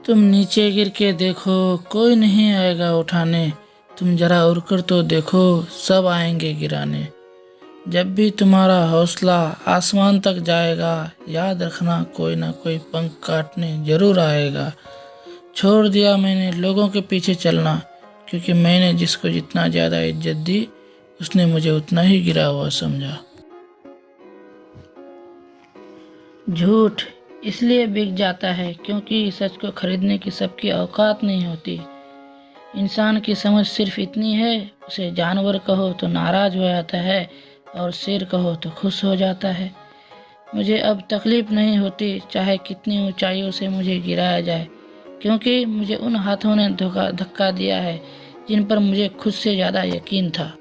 तुम नीचे गिर के देखो, कोई नहीं आएगा उठाने। तुम जरा उड़कर तो देखो, सब आएंगे गिराने। जब भी तुम्हारा हौसला आसमान तक जाएगा, याद रखना कोई ना कोई पंख काटने जरूर आएगा। छोड़ दिया मैंने लोगों के पीछे चलना, क्योंकि मैंने जिसको जितना ज़्यादा इज्जत दी, उसने मुझे उतना ही गिरा हुआ समझा। झूठ इसलिए बिक जाता है क्योंकि सच को खरीदने की सबकी औकात नहीं होती। इंसान की समझ सिर्फ इतनी है, उसे जानवर कहो तो नाराज हो जाता है और शेर कहो तो खुश हो जाता है। मुझे अब तकलीफ नहीं होती चाहे कितनी ऊंचाइयों से मुझे गिराया जाए, क्योंकि मुझे उन हाथों ने धक्का दिया है जिन पर मुझे खुद से ज़्यादा यकीन था।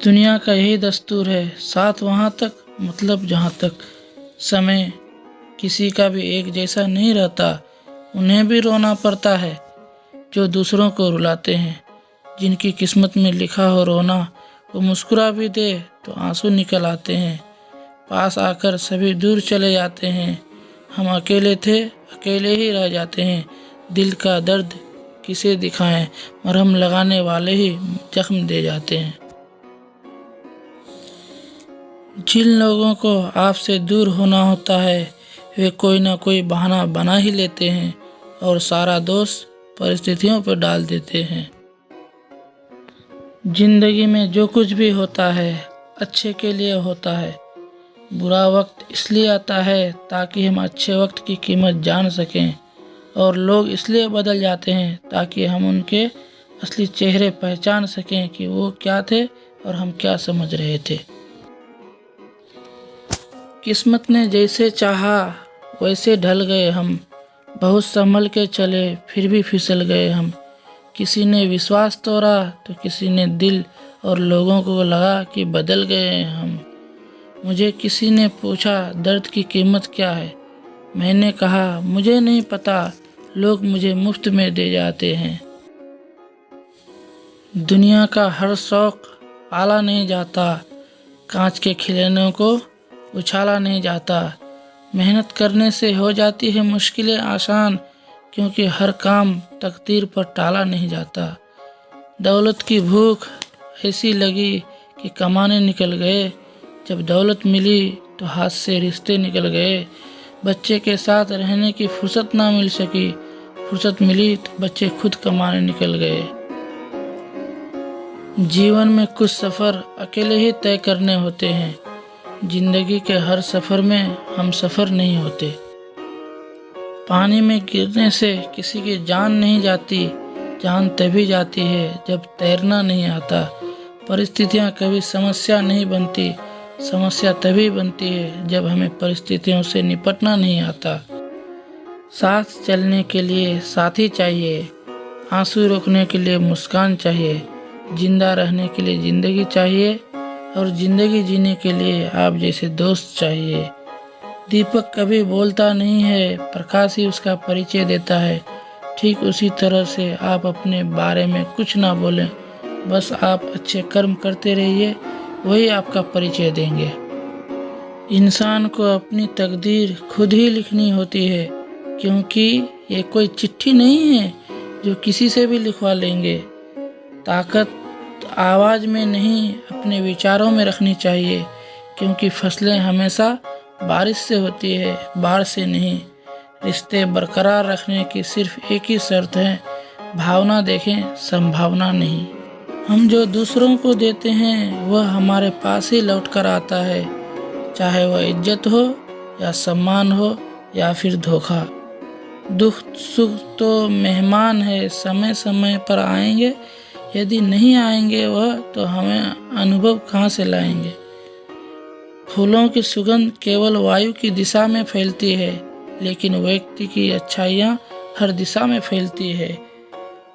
दुनिया का यही दस्तूर है, साथ वहाँ तक मतलब जहाँ तक। समय किसी का भी एक जैसा नहीं रहता, उन्हें भी रोना पड़ता है जो दूसरों को रुलाते हैं। जिनकी किस्मत में लिखा हो रोना, वो मुस्कुरा भी दे तो आंसू निकल आते हैं। पास आकर सभी दूर चले जाते हैं, हम अकेले थे अकेले ही रह जाते हैं। दिल का दर्द किसे दिखाएं, मरहम लगाने वाले ही जख्म दे जाते हैं। जिन लोगों को आपसे दूर होना होता है, वे कोई ना कोई बहाना बना ही लेते हैं और सारा दोष परिस्थितियों पर डाल देते हैं। जिंदगी में जो कुछ भी होता है अच्छे के लिए होता है। बुरा वक्त इसलिए आता है ताकि हम अच्छे वक्त की कीमत जान सकें, और लोग इसलिए बदल जाते हैं ताकि हम उनके असली चेहरे पहचान सकें कि वो क्या थे और हम क्या समझ रहे थे। किस्मत ने जैसे चाहा वैसे ढल गए हम, बहुत संभल के चले फिर भी फिसल गए हम। किसी ने विश्वास तोड़ा तो किसी ने दिल, और लोगों को लगा कि बदल गए हम। मुझे किसी ने पूछा दर्द की कीमत क्या है, मैंने कहा मुझे नहीं पता, लोग मुझे मुफ्त में दे जाते हैं। दुनिया का हर शौक पाला नहीं जाता, कांच के खिलौनों को उछाला नहीं जाता। मेहनत करने से हो जाती है मुश्किलें आसान, क्योंकि हर काम तकदीर पर टाला नहीं जाता। दौलत की भूख ऐसी लगी कि कमाने निकल गए, जब दौलत मिली तो हाथ से रिश्ते निकल गए। बच्चे के साथ रहने की फुर्सत ना मिल सकी, फुर्सत मिली तो बच्चे खुद कमाने निकल गए। जीवन में कुछ सफ़र अकेले ही तय करने होते हैं, जिंदगी के हर सफ़र में हम सफ़र नहीं होते। पानी में गिरने से किसी की जान नहीं जाती, जान तभी जाती है जब तैरना नहीं आता। परिस्थितियाँ कभी समस्या नहीं बनती, समस्या तभी बनती है जब हमें परिस्थितियों से निपटना नहीं आता। साथ चलने के लिए साथी चाहिए, आंसू रोकने के लिए मुस्कान चाहिए, जिंदा रहने के लिए ज़िंदगी चाहिए, और ज़िंदगी जीने के लिए आप जैसे दोस्त चाहिए। दीपक कभी बोलता नहीं है, प्रकाश ही उसका परिचय देता है। ठीक उसी तरह से आप अपने बारे में कुछ ना बोलें, बस आप अच्छे कर्म करते रहिए, वही आपका परिचय देंगे। इंसान को अपनी तकदीर खुद ही लिखनी होती है, क्योंकि ये कोई चिट्ठी नहीं है जो किसी से भी लिखवा लेंगे। ताकत आवाज़ में नहीं, अपने विचारों में रखनी चाहिए, क्योंकि फसलें हमेशा बारिश से होती है, बाढ़ से नहीं। रिश्ते बरकरार रखने की सिर्फ एक ही शर्त है, भावना देखें, संभावना नहीं। हम जो दूसरों को देते हैं वह हमारे पास ही लौट कर आता है, चाहे वह इज्जत हो या सम्मान हो या फिर धोखा। दुख सुख तो मेहमान है, समय समय पर आएंगे, यदि नहीं आएंगे वह तो हमें अनुभव कहाँ से लाएंगे। फूलों की सुगंध केवल वायु की दिशा में फैलती है, लेकिन व्यक्ति की अच्छाइयाँ हर दिशा में फैलती है।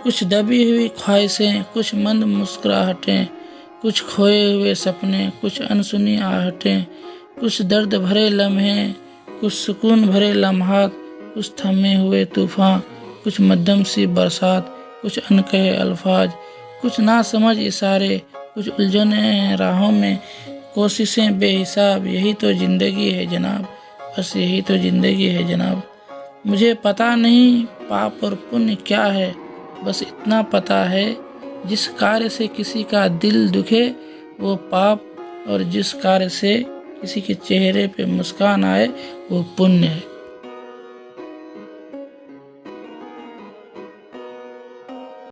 कुछ दबी हुई ख्वाहिशें, कुछ मंद मुस्कुराहटें, कुछ खोए हुए सपने, कुछ अनसुनी आहटें, कुछ दर्द भरे लम्हे, कुछ सुकून भरे लम्हात, कुछ थमे हुए तूफान, कुछ मध्यम सी बरसात, कुछ अनकहे अल्फाज, कुछ ना समझ इशारे, कुछ उलझने राहों में कोशिशें बेहिसाब। यही तो ज़िंदगी है जनाब, बस यही तो ज़िंदगी है जनाब। मुझे पता नहीं पाप और पुण्य क्या है, बस इतना पता है जिस कार्य से किसी का दिल दुखे वो पाप, और जिस कार्य से किसी के चेहरे पे मुस्कान आए वो पुण्य है।